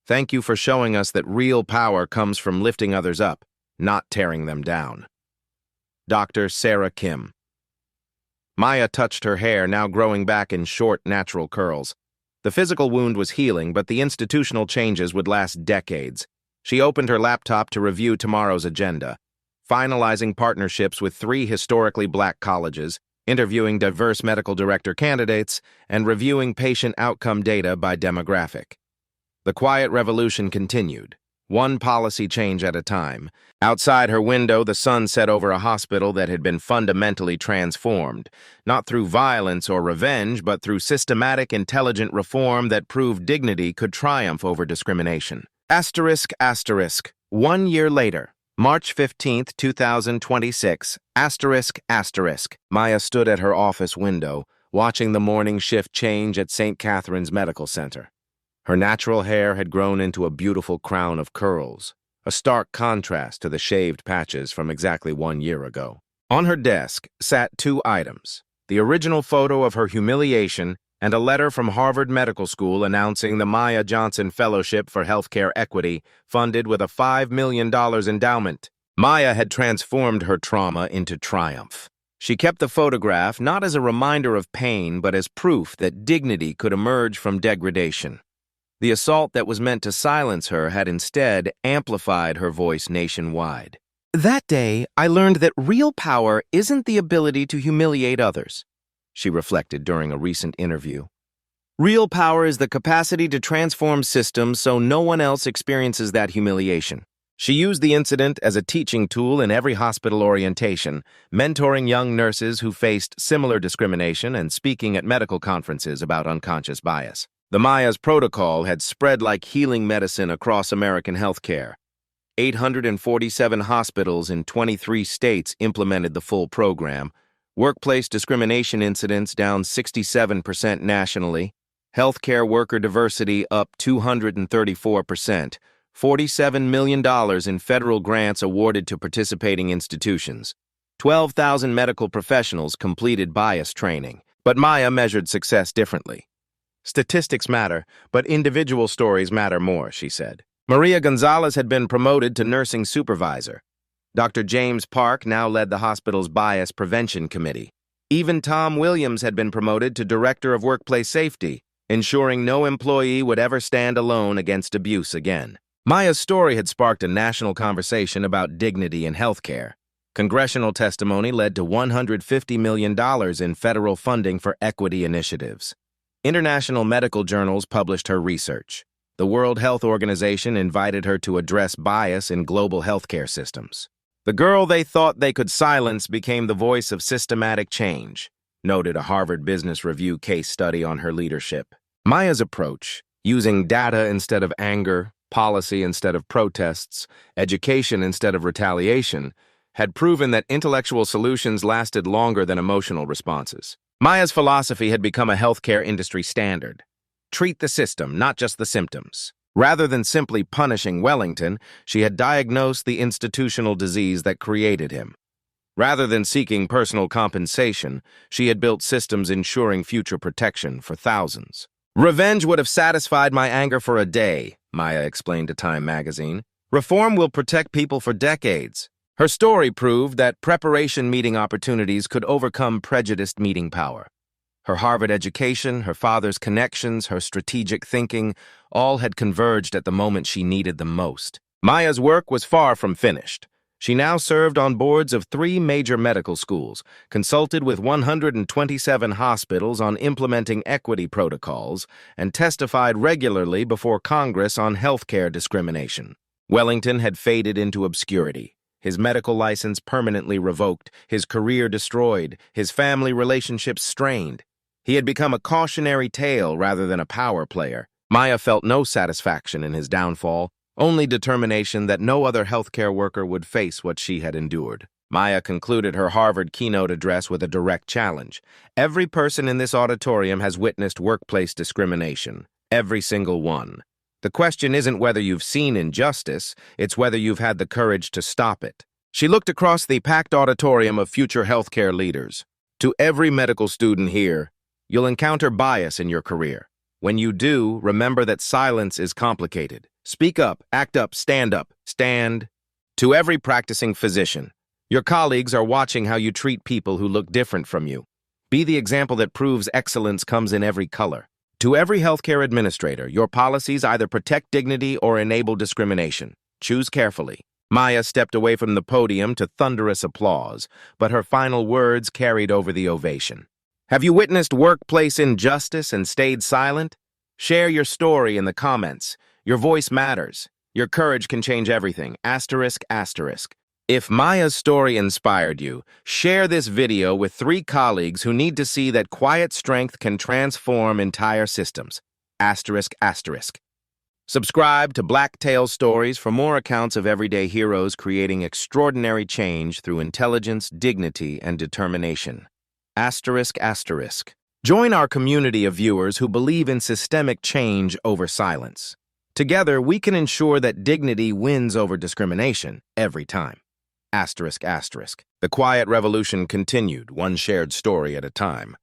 Thank you for showing us that real power comes from lifting others up, not tearing them down. Dr. Sarah Kim. Maya touched her hair, now growing back in short, natural curls. The physical wound was healing, but the institutional changes would last decades. She opened her laptop to review tomorrow's agenda, finalizing partnerships with 3 historically black colleges, interviewing diverse medical director candidates, and reviewing patient outcome data by demographic. The quiet revolution continued, one policy change at a time. Outside her window, the sun set over a hospital that had been fundamentally transformed, not through violence or revenge, but through systematic, intelligent reform that proved dignity could triumph over discrimination. **. 1 year later, March 15, 2026, **. Maya stood at her office window, watching the morning shift change at St. Catherine's Medical Center. Her natural hair had grown into a beautiful crown of curls, a stark contrast to the shaved patches from exactly 1 year ago. On her desk sat 2 items, the original photo of her humiliation and a letter from Harvard Medical School announcing the Maya Johnson Fellowship for Healthcare Equity, funded with a $5 million endowment. Maya had transformed her trauma into triumph. She kept the photograph not as a reminder of pain, but as proof that dignity could emerge from degradation. The assault that was meant to silence her had instead amplified her voice nationwide. That day, I learned that real power isn't the ability to humiliate others, she reflected during a recent interview. Real power is the capacity to transform systems so no one else experiences that humiliation. She used the incident as a teaching tool in every hospital orientation, mentoring young nurses who faced similar discrimination and speaking at medical conferences about unconscious bias. The Maya's protocol had spread like healing medicine across American healthcare. 847 hospitals in 23 states implemented the full program. Workplace discrimination incidents down 67% nationally. Healthcare worker diversity up 234%. $47 million in federal grants awarded to participating institutions. 12,000 medical professionals completed bias training. But Maya measured success differently. Statistics matter, but individual stories matter more, she said. Maria Gonzalez had been promoted to nursing supervisor. Dr. James Park now led the hospital's bias prevention committee. Even Tom Williams had been promoted to director of workplace safety, ensuring no employee would ever stand alone against abuse again. Maya's story had sparked a national conversation about dignity in healthcare. Congressional testimony led to $150 million in federal funding for equity initiatives. International medical journals published her research. The World Health Organization invited her to address bias in global healthcare systems. The girl they thought they could silence became the voice of systematic change, noted a Harvard Business Review case study on her leadership. Maya's approach, using data instead of anger, policy instead of protests, education instead of retaliation, had proven that intellectual solutions lasted longer than emotional responses. Maya's philosophy had become a healthcare industry standard. Treat the system, not just the symptoms. Rather than simply punishing Wellington, she had diagnosed the institutional disease that created him. Rather than seeking personal compensation, she had built systems ensuring future protection for thousands. Revenge would have satisfied my anger for a day, Maya explained to Time magazine. Reform will protect people for decades. Her story proved that preparation meeting opportunities could overcome prejudiced meeting power. Her Harvard education, her father's connections, her strategic thinking, all had converged at the moment she needed them most. Maya's work was far from finished. She now served on boards of 3 major medical schools, consulted with 127 hospitals on implementing equity protocols, and testified regularly before Congress on healthcare discrimination. Wellington had faded into obscurity. His medical license permanently revoked, his career destroyed, his family relationships strained. He had become a cautionary tale rather than a power player. Maya felt no satisfaction in his downfall, only determination that no other healthcare worker would face what she had endured. Maya concluded her Harvard keynote address with a direct challenge. Every person in this auditorium has witnessed workplace discrimination. Every single one. The question isn't whether you've seen injustice, it's whether you've had the courage to stop it. She looked across the packed auditorium of future healthcare leaders. To every medical student here, you'll encounter bias in your career. When you do, remember that silence is complicated. Speak up, act up, stand up, stand. To every practicing physician, your colleagues are watching how you treat people who look different from you. Be the example that proves excellence comes in every color. To every healthcare administrator, your policies either protect dignity or enable discrimination. Choose carefully. Maya stepped away from the podium to thunderous applause, but her final words carried over the ovation. Have you witnessed workplace injustice and stayed silent? Share your story in the comments. Your voice matters. Your courage can change everything. Asterisk, asterisk. If Maya's story inspired you, share this video with 3 colleagues who need to see that quiet strength can transform entire systems. Asterisk, asterisk. Subscribe to Black Tale Stories for more accounts of everyday heroes creating extraordinary change through intelligence, dignity, and determination. Asterisk, asterisk. Join our community of viewers who believe in systemic change over silence. Together, we can ensure that dignity wins over discrimination every time. Asterisk, asterisk. The quiet revolution continued, one shared story at a time.